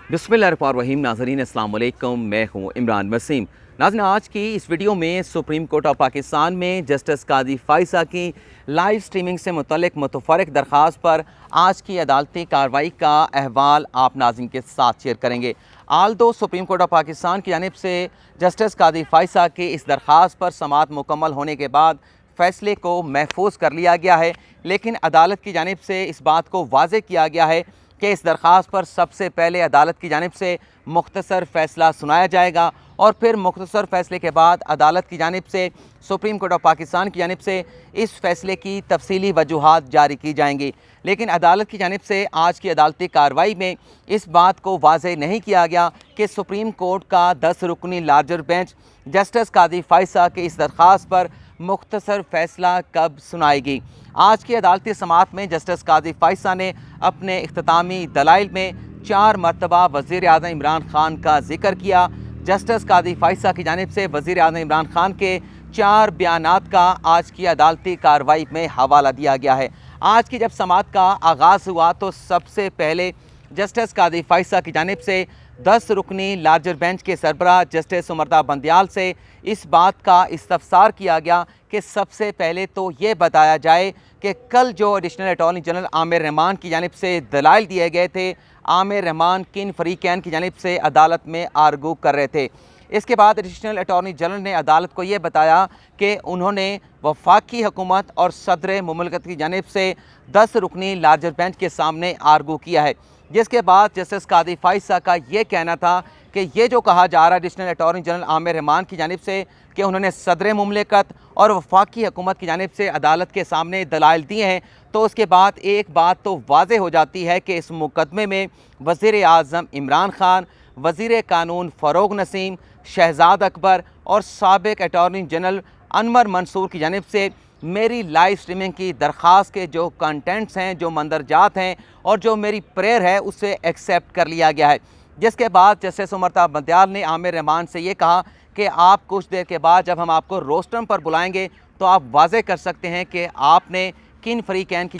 बिस्मिल्लाहिर्रहमानिर्रहीम। नाज़रीन अस्सलाम वालेकुम, मैं हूँ इमरान वसीम। नाज़रीन, आज की इस वीडियो में सुप्रीम कोर्ट ऑफ पाकिस्तान में जस्टिस कादी फ़ाइज़ा की लाइव स्ट्रीमिंग से मुतल्लिक मुतफ़र्रिक़ दरख्वास्त पर आज की अदालती कार्रवाई का अहवाल आप नाज़रीन के साथ शेयर करेंगे। आल दो सुप्रीम कोर्ट ऑफ पाकिस्तान की जानिब से जस्टिस कादी फ़ाइज़ा की इस दरख्वास्त पर समाअत मुकम्मल होने के बाद फ़ैसले को महफूज कर लिया गया है, लेकिन अदालत की जानिब से इस बात को वाज़ेह किया गया है कि इस दरख्वास्त पर सबसे पहले अदालत की जानिब से मुख्तसर फ़ैसला सुनाया जाएगा और फिर मुख्तसर फ़ैसले के बाद अदालत की जानिब से सुप्रीम कोर्ट ऑफ पाकिस्तान की जानिब से इस फ़ैसले की तफसीली वजूहात जारी की जाएंगी। लेकिन अदालत की जानिब से आज की अदालती कार्रवाई में इस बात को वाज़ेह नहीं किया गया कि सुप्रीम कोर्ट का 10 रुकनी लार्जर बेंच जस्टिस कादी फ़ाइज़ा की इस दरख्वास्त पर मुख्तसर फ़ैसला कब सुनाएगी। आज की अदालती समाअत में जस्टिस कादी फ़ाइज़ा ने अपने इख्तितामी दलाइल में 4 मरतबा वज़ीर-ए-आज़म इमरान खान का जिक्र किया। जस्टिस कादी फ़ाइज़ा की जानिब से वज़ीर-ए-आज़म इमरान खान के 4 बयानात का आज की अदालती कार्रवाई में हवाला दिया गया है। आज की जब समाअत का आगाज़ हुआ तो सबसे पहले जस्टिस कादी फ़ाइज़ा की जानिब से 10 रुकनी लार्जर बेंच के सरबराह जस्टिस उमरता बंदियाल से इस बात का इस्तफ़सार किया गया कि सबसे पहले तो ये बताया जाए कि कल जो additional attorney general Aamir Rahman की जानिब से दलाइल दिए गए थे, आमिर रहमान किन फ़रीक़ैन की जानिब से अदालत में आर्गू कर रहे थे। इसके बाद एडिशनल अटॉर्नी जनरल ने अदालत को ये बताया कि उन्होंने वफाकी हुकूमत और सदर मुमलकत की जानिब से 10 रुकनी लार्जर बेंच के सामने आर्गू किया है, जिसके बाद जस्टिस कादी फ़ाइज़ा का ये कहना था कि ये जो कहा जा रहा है additional attorney general Aamir Rahman की जानिब से कि उन्होंने सदर मुमलकत और वफाकी हुकूमत की जानिब से अदालत के सामने दलाइल दिए हैं, तो उसके बाद एक बात तो वाज़ेह हो जाती है कि इस मुकदमे में वज़ीर-ए-आज़म इमरान खान, वज़ीर कानून फ़रोग़ नसीम, शहज़ाद अकबर और साबिक़ अटॉर्नी जनरल अनवर मंसूर की जानिब से मेरी लाइव स्ट्रीमिंग की दरख्वास्त के जो कंटेंट्स हैं, जो मंदरजात हैं और जो मेरी प्रेयर है, उसे एक्सेप्ट कर लिया गया है। जिसके बाद जस्टिस उमरता बंदियाल ने आमिर रहमान से ये कहा कि आप कुछ देर के बाद जब हम आपको रोस्टम पर बुलाएंगे तो आप वाज़ेह कर सकते हैं कि आपने किन फ़रीक़ैन की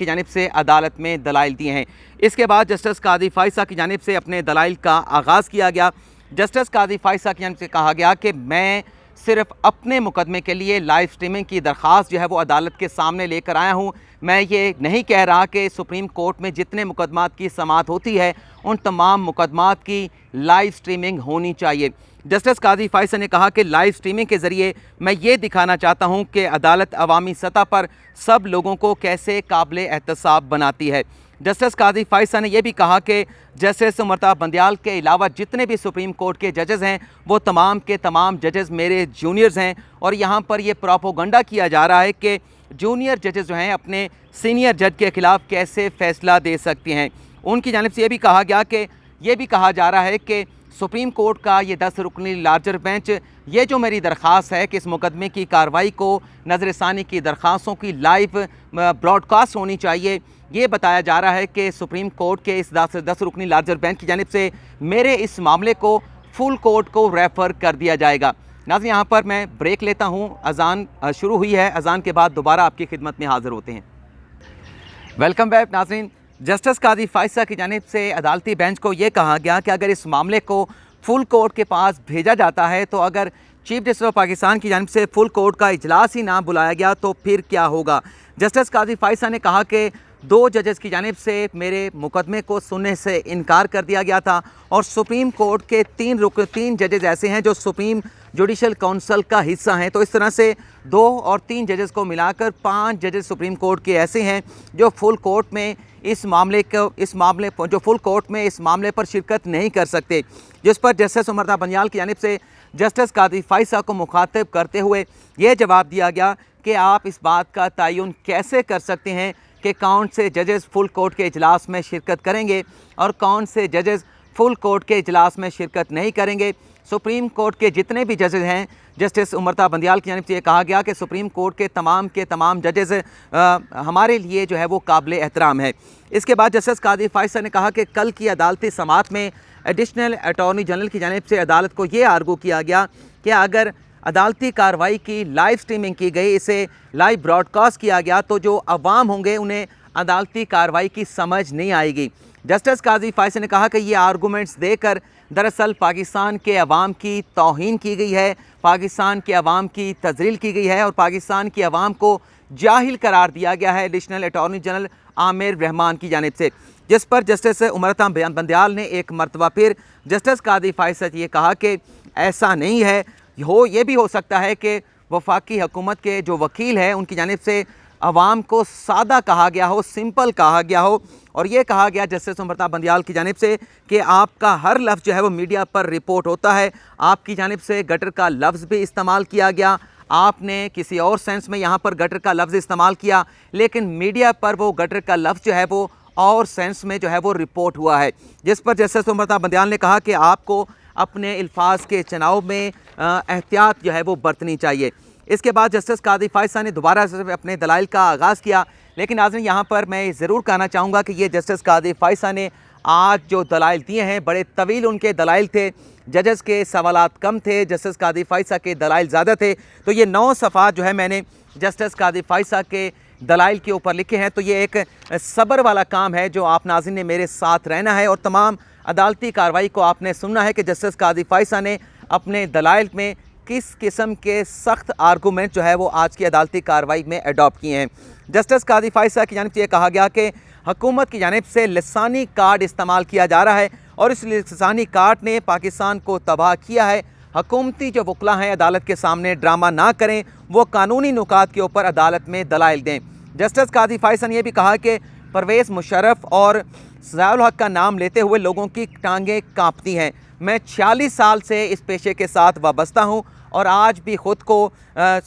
जानिब से अदालत में दलाइल दिए हैं। इसके बाद जस्टिस कादी फ़ाइज़ा की जानिब से अपने दलाइल का आगाज़ किया गया। जस्टिस कादी फ़ाइज़ा की जानिब से कहा गया कि मैं सिर्फ अपने मुकदमे के लिए लाइव स्ट्रीमिंग की दरख्वास्त जो है वो अदालत के सामने लेकर आया हूँ। मैं ये नहीं कह रहा कि सुप्रीम कोर्ट में जितने मुकदमात की समाअत होती है उन तमाम मुकदमात की लाइव स्ट्रीमिंग होनी चाहिए। जस्टिस कादी फ़ाइज़ा ने कहा कि लाइव स्ट्रीमिंग के ज़रिए मैं ये दिखाना चाहता हूँ कि अदालत अवामी सतह पर सब लोगों को कैसे काबिल एहतसाब बनाती है। जस्टिस कादी फ़ाइज़ा ने यह भी कहा कि जस्टिस उमरता बंदियाल के अलावा जितने भी सुप्रीम कोर्ट के जजेज़ हैं वो तमाम के तमाम जजेज़ मेरे जूनियर्स हैं और यहाँ पर यह प्रोपोगंडा किया जा रहा है कि जूनियर जजेज़ जो हैं अपने सीनियर जज के ख़िलाफ़ कैसे फ़ैसला दे सकते हैं। उनकी जानिब से ये भी कहा गया कि ये भी कहा जा रहा है कि सुप्रीम कोर्ट का ये 10 रुकनी लार्जर बेंच ये जो मेरी दरख्वास्त है कि इस मुकदमे की कार्रवाई को नज़रसानी की दरख्वास्तों की लाइव ब्रॉडकास्ट होनी चाहिए, ये बताया जा रहा है कि सुप्रीम कोर्ट के इस 10 रुकनी लार्जर बेंच की जानिब से मेरे इस मामले को फुल कोर्ट को रेफ़र कर दिया जाएगा। नाज़रीन, यहाँ पर मैं ब्रेक लेता हूँ। अज़ान शुरू हुई है, अज़ान के बाद दोबारा आपकी खिदमत में हाज़िर होते हैं। वेलकम बैक नाज़रीन। जस्टिस कादी फ़ाइज़ा की जानिब से अदालती बेंच को ये कहा गया कि अगर इस मामले को फुल कोर्ट के पास भेजा जाता है तो अगर चीफ जस्टिस ऑफ पाकिस्तान की जानिब से फुल कोर्ट का इजलास ही ना बुलाया गया तो फिर क्या होगा। जस्टिस कादी फ़ाइज़ा ने कहा कि 2 जजेस की जानिब से मेरे मुकदमे को सुनने से इनकार कर दिया गया था और सुप्रीम कोर्ट के 3 जजेस ऐसे हैं जो सुप्रीम जुडिशल काउंसिल का हिस्सा हैं, तो इस तरह से 2 और 3 जजेस को मिलाकर 5 जजेस सुप्रीम कोर्ट के ऐसे हैं जो फुल कोर्ट में इस मामले पर शिरकत नहीं कर सकते। जिस पर जस्टिस उमरता बंदियाल की जानिब से जस्टिस कादी फ़ाइज़ा को मुखातिब करते हुए ये जवाब दिया गया कि आप इस बात का तयन कैसे कर सकते हैं कि कौन से जजेस फुल कोर्ट के इजलास में शिरकत करेंगे और कौन से जजेस फुल कोर्ट के इजलास में शिरकत नहीं करेंगे। सुप्रीम कोर्ट के जितने भी जजेस हैं, जस्टिस उमरता बंदियाल की जानिब से ये कहा गया कि सुप्रीम कोर्ट के तमाम जजेस हमारे लिए जो है वो काबिल एहतराम है। इसके बाद जस्टिस कादी फ़ाइज़ा ने कहा कि कल की अदालती समाअत में एडिशनल अटॉर्नी जनरल की जानिब से अदालत को ये आर्गू किया गया कि अगर अदालती कार्रवाई की लाइव स्ट्रीमिंग की गई, इसे लाइव ब्रॉडकास्ट किया गया तो जो अवाम होंगे उन्हें अदालती कार्रवाई की समझ नहीं आएगी। जस्टिस काजी फायसा ने कहा कि ये आर्गूमेंट्स देकर दरअसल पाकिस्तान के अवाम की तौहीन की गई है, पाकिस्तान के अवाम की तज़लील की गई है और पाकिस्तान की अवाम को जाहिल करार दिया गया है additional attorney general Aamir Rahman की जानिब से, जिस पर जस्टिस उमरता बंदयाल ने एक मरतबा फिर जस्टिस काजी फायसा से ये कहा कि ऐसा नहीं है, ये भी हो सकता है कि वफाकी हुकूमत के जो वकील हैं उनकी जानिब से अवाम को सादा कहा गया हो, सिंपल कहा गया हो और ये कहा गया जस्टिस उमरता बंदयाल की जानिब से कि आपका हर लफ्ज़ जो है वो मीडिया पर रिपोर्ट होता है। आपकी जानिब से गटर का लफ्ज़ भी इस्तेमाल किया गया, आपने किसी और सेंस में यहाँ पर गटर का लफ्ज़ इस्तेमाल किया, लेकिन मीडिया पर वो गटर का लफ्ज़ जो है वो और सेंस में जो है वो रिपोर्ट हुआ है, जिस पर जस्टिस उमरता बंदयाल ने कहा कि आपको अपने अल्फाज के चुनाव में एहतियात जो है वो बरतनी चाहिए। इसके बाद जस्टिस काजी फायसा ने दोबारा से अपने दलाइल का आगाज़ किया, लेकिन नाज़रीन यहाँ पर मैं ज़रूर कहना चाहूँगा कि ये जस्टिस काजी फायसा ने आज जो दलाइल दिए हैं बड़े तवील उनके दलाइल थे, जजेस के सवालात कम थे, जस्टिस काजी फायसा के दलाइल ज़्यादा थे। तो ये 9 सफ़ात जो है मैंने जस्टिस काजी फायसा के दलाइल के ऊपर लिखे हैं। तो ये एक सब्र वाला काम है जो आप नाज़रीन ने मेरे साथ रहना है और तमाम अदालती कार्रवाई को आपने सुनना है कि जस्टिस काजी फायसा ने अपने दलाइल में किस किस्म के सख्त आर्गूमेंट जो है वो आज की अदालती कार्रवाई में अडॉप्ट किए हैं। जस्टिस काजी फायसा की जानिब से ये कहा गया कि हुकूमत की जानिब से लिसानी कार्ड इस्तेमाल किया जा रहा है और इस लिसानी कार्ड ने पाकिस्तान को तबाह किया है। हुकूमती जो वकला हैं अदालत के सामने ड्रामा ना करें, वो कानूनी नुकात के ऊपर अदालत में दलाइल दें। जस्टिस काजी फायसा ने यह भी कहा कि परवेज़ मुशर्रफ और ज़ियाउल हक का नाम लेते हुए लोगों की टांगें कांपती हैं। मैं 46 साल से इस पेशे के साथ वाबस्ता हूँ और आज भी ख़ुद को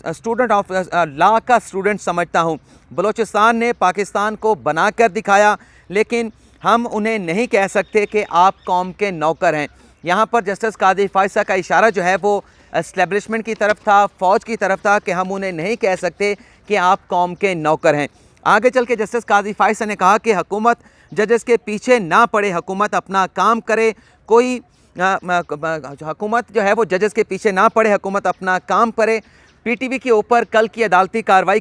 स्टूडेंट ऑफ लॉ का स्टूडेंट समझता हूँ। बलूचिस्तान ने पाकिस्तान को बना कर दिखाया, लेकिन हम उन्हें नहीं कह सकते कि आप कौम के नौकर हैं। यहाँ पर जस्टिस काजी फायसा का इशारा जो है वो एस्टेब्लिशमेंट की तरफ था, फ़ौज की तरफ था कि हम उन्हें नहीं कह सकते कि आप कौम के नौकर हैं। आगे चल के जस्टिस काजी फायसा ने कहा कि हुकूमत जजेस के पीछे ना पड़े, हुकूमत अपना काम करे, कोई हुकूमत जो है वो जजेस के पीछे ना पड़े, हुकूमत अपना काम करे। पीटीवी के ऊपर कल की अदालती कार्रवाई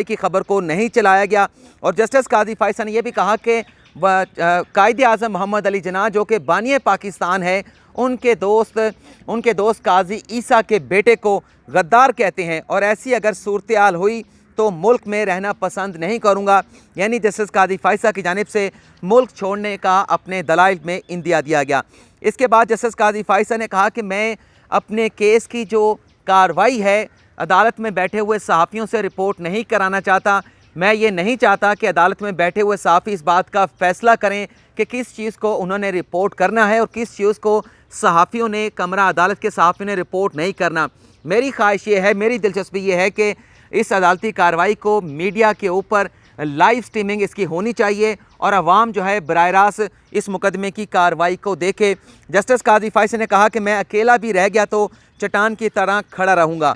की खबर को नहीं चलाया गया और जस्टिस काजी फायसा ने यह भी कहा कि कायदे आज़म मोहम्मद अली जिन्ना जो कि बानिए पाकिस्तान है, उनके दोस्त काजी ईसा के बेटे को गद्दार कहते हैं और ऐसी अगर सूरत हाल हुई तो मुल्क में रहना पसंद नहीं करूँगा। यानी जस्टिस काजी फायसा की जानिब से मुल्क छोड़ने का अपने दलाइल में इंदिया दिया गया। इसके बाद जस्टिस काजी फायसा ने कहा कि मैं अपने केस की जो कार्रवाई है अदालत में बैठे हुए सहाफ़ियों से रिपोर्ट नहीं कराना चाहता। मैं ये नहीं चाहता कि अदालत में बैठे हुए सहाफ़ी इस बात का फ़ैसला करें कि किस चीज़ को उन्होंने रिपोर्ट करना है और किस चीज़ को सहाफ़ियों ने, कमरा अदालत के सहाफ़ियों ने रिपोर्ट नहीं करना। मेरी ख्वाहिश ये है, मेरी दिलचस्पी ये है कि इस अदालती कार्रवाई को मीडिया के ऊपर लाइव स्ट्रीमिंग इसकी होनी चाहिए और अवाम जो है बराह रास्त इस मुकदमे की कार्रवाई को देखे। जस्टिस काजी फायसा ने कहा कि मैं अकेला भी रह गया तो चट्टान की तरह खड़ा रहूँगा।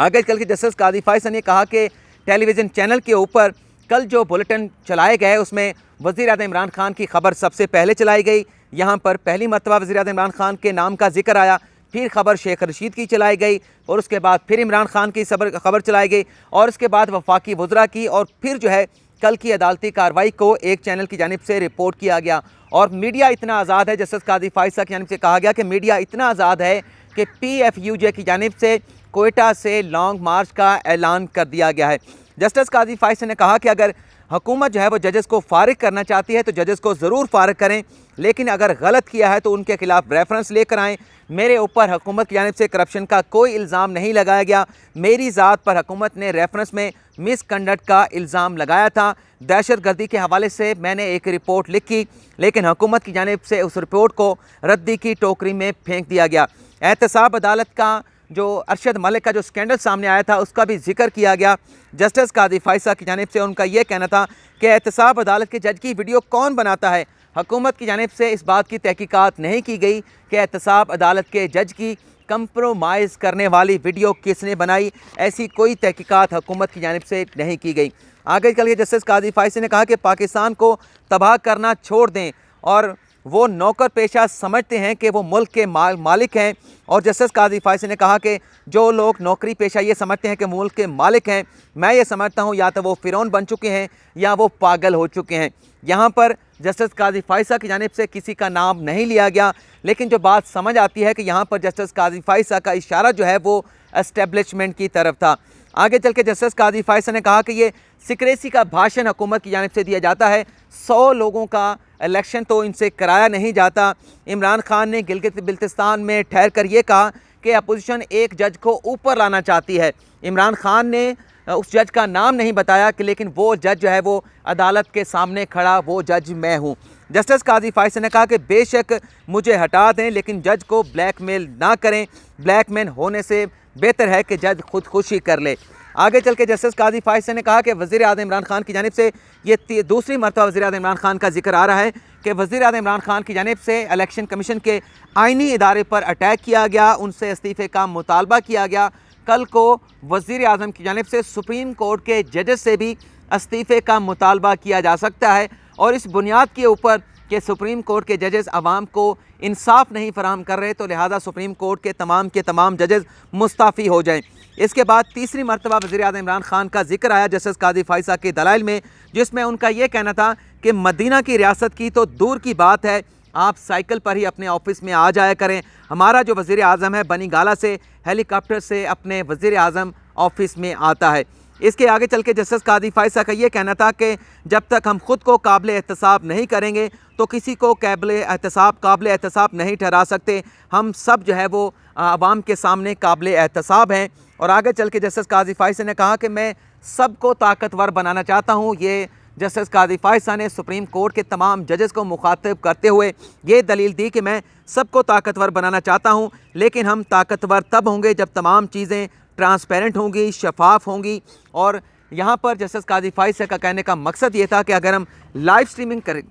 आगे चल के जस्टिस काजी फायसा ने कहा कि टेलीविज़न चैनल के ऊपर कल जो बुलेटिन चलाए गए उसमें वज़ीर-ए-आज़म इमरान खान की खबर सबसे पहले चलाई गई। यहाँ पर पहली मरतबा वज़ीर-ए-आज़म इमरान खान के नाम का जिक्र आया, फिर खबर शेख रशीद की चलाई गई और उसके बाद फिर इमरान खान की खबर चलाई गई और उसके बाद वफाकी वज़रा की और फिर जो है कल की अदालती कार्रवाई को एक चैनल की जानिब से रिपोर्ट किया गया। और मीडिया इतना आज़ाद है, जस्टिस काजी फायसा की जानिब से कहा गया कि मीडिया इतना आज़ाद है कि PFUJ की जानिब से कोयटा से लॉन्ग मार्च का ऐलान कर दिया गया है। जस्टिस काजी फायसा ने कहा कि अगर हुकूमत जो है वो जजेस को फ़ारिग करना चाहती है तो जजेस को ज़रूर फ़ारिग करें, लेकिन अगर गलत किया है तो उनके खिलाफ रेफरेंस लेकर आएँ। मेरे ऊपर हुकूमत की जानिब से करप्शन का कोई इल्ज़ाम नहीं लगाया गया। मेरी ज़ात पर हुकूमत ने रेफरेंस में मिसकंडक्ट का इल्ज़ाम लगाया था। दहशतगर्दी के हवाले से मैंने एक रिपोर्ट लिखी, लेकिन हुकूमत की जानिब से उस रिपोर्ट को रद्दी की टोकरी में फेंक दिया गया। एहतसाब अदालत का जो अरशद मलिक का जो स्कैंडल सामने आया था उसका भी जिक्र किया गया। जस्टिस काजी फायसा की जानिब से उनका ये कहना था कि एहतसाब अदालत के जज की वीडियो कौन बनाता है। हुकूमत की जानिब से इस बात की तहकीकात नहीं की गई कि एहतसाब अदालत के जज की कंप्रोमाइज़ करने वाली वीडियो किसने बनाई। ऐसी कोई तहकीकात हुकूमत की जानिब से नहीं की गई। आगे चल के जस्टिस काजी फायसा ने कहा कि पाकिस्तान को तबाह करना छोड़ दें और वो नौकर पेशा समझते हैं कि वो मुल्क के मालिक हैं। और जस्टिस काजी फायसी ने कहा कि जो लोग नौकरी पेशा ये समझते हैं कि मुल्क के मालिक हैं, मैं ये समझता हूँ या तो वो फ़िरौन बन चुके हैं या वो पागल हो चुके हैं। यहाँ पर जस्टिस काजी फायसा की जानिब से किसी का नाम नहीं लिया गया, लेकिन जो बात समझ आती है कि यहाँ पर जस्टिस काजी फायसा का इशारा जो है वो एस्टेब्लिशमेंट की तरफ था। आगे चल के जस्टिस काजी फायसा ने कहा कि ये सिक्रेसी का भाषण हुकूमत की जानिब से दिया जाता है। 100 लोगों का इलेक्शन तो इनसे कराया नहीं जाता। इमरान खान ने गिलगित बिल्तिस्तान में ठहर कर ये कहा कि अपोजिशन एक जज को ऊपर लाना चाहती है। इमरान खान ने उस जज का नाम नहीं बताया कि लेकिन वो जज जो है वो अदालत के सामने खड़ा वो जज मैं हूँ। जस्टिस काजी फायसी ने कहा कि बेशक मुझे हटा दें, लेकिन जज को ब्लैकमेल ना करें। ब्लैकमेल होने से बेहतर है कि जज खुदकुशी कर ले। आगे चल के जस्टिस काजी फायसी ने कहा कि वज़ीर-ए-आज़म इमरान खान की जानिब से ये दूसरी मरतबा वज़ीर-ए-आज़म इमरान खान का जिक्र आ रहा है कि वज़ीर-ए-आज़म इमरान खान की जानिब से इलेक्शन कमीशन के आइनी इदारे पर अटैक किया गया, उनसे इस्तीफ़े का मुतालबा किया गया। कल को वज़ीर-ए-आज़म की जानिब से सुप्रीम कोर्ट के जजेस से भी इस्तीफ़े का मुतालबा किया जा सकता है, और इस बुनियाद के ऊपर कि सुप्रीम कोर्ट के जजेस आवाम को इंसाफ नहीं फराहम कर रहे, तो लिहाजा सुप्रीम कोर्ट के तमाम जजेस मुस्ताफ़ी हो जाएं। इसके बाद तीसरी मरतबा वज़ीर-ए-आज़म इमरान खान का जिक्र आया जस्टिस काजी फायसा के दलाइल में, जिसमें उनका ये कहना था कि मदीना की रियासत की तो दूर की बात है, आप साइकिल पर ही अपने ऑफिस में आ जाया करें। हमारा जो वज़ीर-ए-आज़म है बनी गाला से हेलीकॉप्टर से अपने वज़ीर-ए-आज़म ऑफिस में आता है। इसके आगे चल के जस्टिस काजी फायसा का ये कहना था कि जब तक हम ख़ुद को काबिल एहतसाब नहीं करेंगे तो किसी को काबिल एहतसाब नहीं ठहरा सकते। हम सब जो है वो आवाम के सामने काबिल एहतसाब हैं। और आगे चल के जस्टिस काजी फायसा ने कहा कि मैं सबको ताकतवर बनाना चाहता हूँ। ये जस्टिस काजी फायसा ने सुप्रीम कोर्ट के तमाम जजेस को मुखातिब करते हुए ये दलील दी कि मैं सबको ताकतवर बनाना चाहता हूँ, लेकिन हम ताकतवर तब होंगे जब तमाम चीज़ें ट्रांसपेरेंट होंगी, शफाफ होंगी। और यहाँ पर जस्टिस काजी फायसा का कहने का मकसद ये था कि अगर हम लाइव स्ट्रीमिंग करें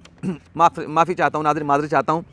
माफ़ी चाहता हूँ नाज़रीन, माज़रत चाहता हूँ।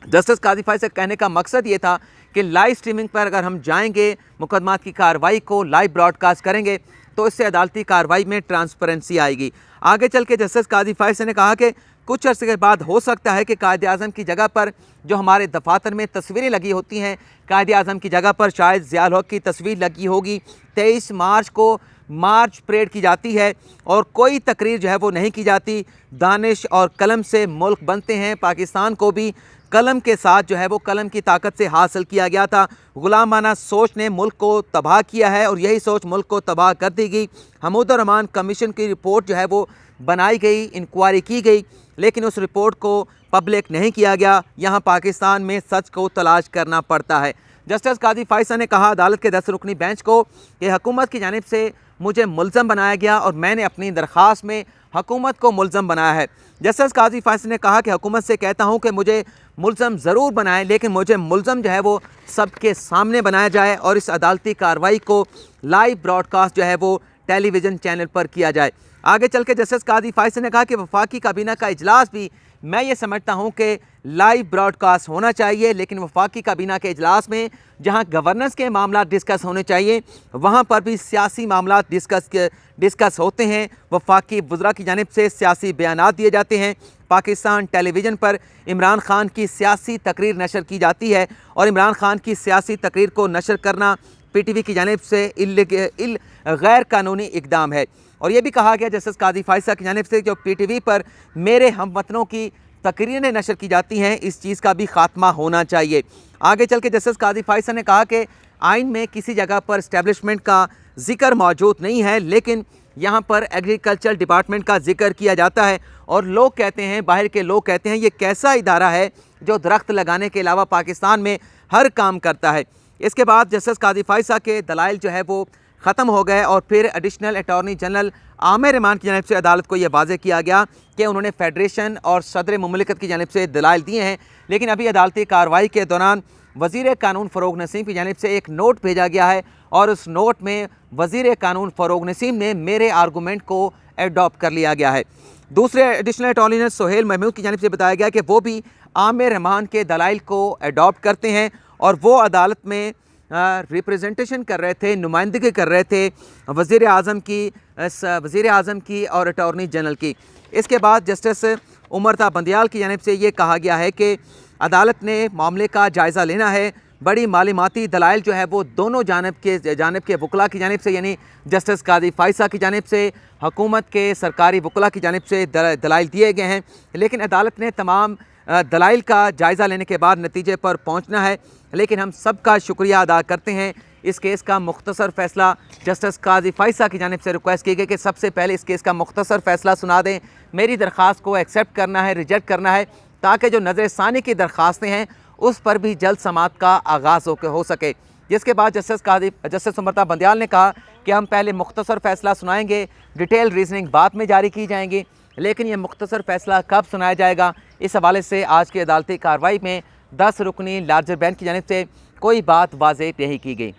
जस्टिस काजी फायसा का कहने का मकसद ये था कि लाइव स्ट्रीमिंग पर अगर हम जाएंगे, मुकदमात की कार्रवाई को लाइव ब्रॉडकास्ट करेंगे, तो इससे अदालती कार्रवाई में ट्रांसपेरेंसी आएगी। आगे चल के जस्टिस काजी फायसा ने कहा कि कुछ अर्से के बाद हो सकता है कि कायद-ए-आज़म की जगह पर जो हमारे दफातर में तस्वीरें लगी होती हैं, कायद-ए-आज़म की जगह पर शायद ज़िया-उल हक़ की तस्वीर लगी होगी। 23 मार्च को मार्च परेड की जाती है और कोई तकरीर जो है वो नहीं की जाती। दानिश और कलम से मुल्क बनते हैं। पाकिस्तान को भी कलम के साथ जो है वो कलम की ताकत से हासिल किया गया था। गुलामाना सोच ने मुल्क को तबाह किया है और यही सोच मुल्क को तबाह कर दी गई। हमूद रहमान कमीशन की रिपोर्ट जो है वो बनाई गई, इंक्वायरी की गई, लेकिन उस रिपोर्ट को पब्लिक नहीं किया गया। यहाँ पाकिस्तान में सच को तलाश करना पड़ता है। जस्टिस काजी फायसा ने कहा अदालत के 10 रुकनी बेंच को कि हुकूमत की जानिब से मुझे मुल्ज़म बनाया गया और मैंने अपनी दरख्वास्त में हुकूमत को मुल्ज़म बनाया है। जस्टिस काजी फायसा ने कहा कि हुकूमत से कहता हूँ कि मुझे मुल्ज़म ज़रूर बनाएं, लेकिन मुझे मुल्ज़म जो है वो सबके सामने बनाया जाए और इस अदालती कार्रवाई को लाइव ब्रॉडकास्ट जो है वो टेलीविज़न चैनल पर किया जाए। आगे चल के जस्टिस काजी फायसा ने कहा कि वफाकी काबीना का इजलास भी मैं ये समझता हूँ कि लाइव ब्रॉडकास्ट होना चाहिए, लेकिन वफाकी काबीना के इजलास में जहाँ गवर्नेंस के मामला डिस्कस होने चाहिए, वहाँ पर भी सियासी मामला डिस्कस होते हैं। वफाकी वज़रा की जानिब से सियासी बयानात दिए जाते हैं। पाकिस्तान टेलीविज़न पर इमरान खान की सियासी तकरीर नशर की जाती है और इमरान खान की सियासी तकरीर को नशर करना PTV की जानिब से गैर कानूनी इकदाम है। और ये भी कहा गया जस्टिस काजी फायसा की जानिब से जो PTV पर मेरे हमवतनों की तकरीरें नशर की जाती हैं, इस चीज़ का भी खात्मा होना चाहिए। आगे चल के जस्टिस काजी फायसा ने कहा कि आइन में किसी जगह पर इस्टेब्लिशमेंट का जिक्र मौजूद नहीं है, लेकिन यहाँ पर एग्रीकल्चर डिपार्टमेंट का जिक्र किया जाता है और लोग कहते हैं, बाहर के लोग कहते हैं, ये कैसा इदारा है जो दरख्त लगाने के अलावा पाकिस्तान में हर काम करता है। इसके बाद जस्टिस काजी फायसा के दलाइल जो है वो ख़त्म हो गए और फिर additional attorney general Aamir Rahman की जानिब से अदालत को यह वाज़े किया गया कि उन्होंने फेडरेशन और सदर मुमलिकत की जानिब से दलाइल दिए हैं, लेकिन अभी अदालती कार्रवाई के दौरान वज़ीर कानून फ़रोग़ नसीम की जानिब से एक नोट भेजा गया है और उस नोट में वज़ीर कानून फ़रोग़ नसीम ने मेरे आर्गूमेंट को एडॉप्ट कर लिया गया है। दूसरे additional attorney general Sohail Mahmood की जानिब से बताया गया कि वो भी आमिर रहमान के दलाइल को एडॉप्ट करते हैं और वो अदालत में रिप्रेजेंटेशन कर रहे थे, नुमाइंदगी कर रहे थे वज़ीर आज़म की और अटॉर्नी जनरल की। इसके बाद जस्टिस उमरता बंदियाल की जानिब से ये कहा गया है कि अदालत ने मामले का जायज़ा लेना है। बड़ी मालूमाती दलाइल जो है वो दोनों जानब के वकला की जानिब से, यानी जस्टिस कादी फ़ाइसा की जानिब से, हुकूमत के सरकारी वकला की जानिब से दलाइल दिए गए हैं। लेकिन अदालत ने तमाम दलाइल का जायज़ा लेने के बाद नतीजे पर पहुँचना है। लेकिन हम सब का शुक्रिया अदा करते हैं। इस केस का मुख्तसर फ़ैसला जस्टिस कादी फ़ाइसा की जानिब से रिक्वेस्ट की गई कि सबसे पहले इस केस का मुख्तसर फ़ैसला सुना दें। मेरी दरख्वास्त को एक्सेप्ट करना है, रिजेक्ट करना है, ताकि जो नज़र सानी की दरख्वास्तें हैं उस पर भी जल्द समाअत का आगाज़ हो सके। जिसके बाद जस्टिस उमरता बंदियाल ने कहा कि हम पहले मुख्तसर फ़ैसला सुनाएंगे, डिटेल रीजनिंग बाद में जारी की जाएंगी, लेकिन ये मुख्तसर फ़ैसला कब सुनाया जाएगा, इस हवाले से आज की अदालती कार्रवाई में 10 रुकनी लार्जर बेंच की जानिब से कोई बात वाज़ेह नहीं की गई।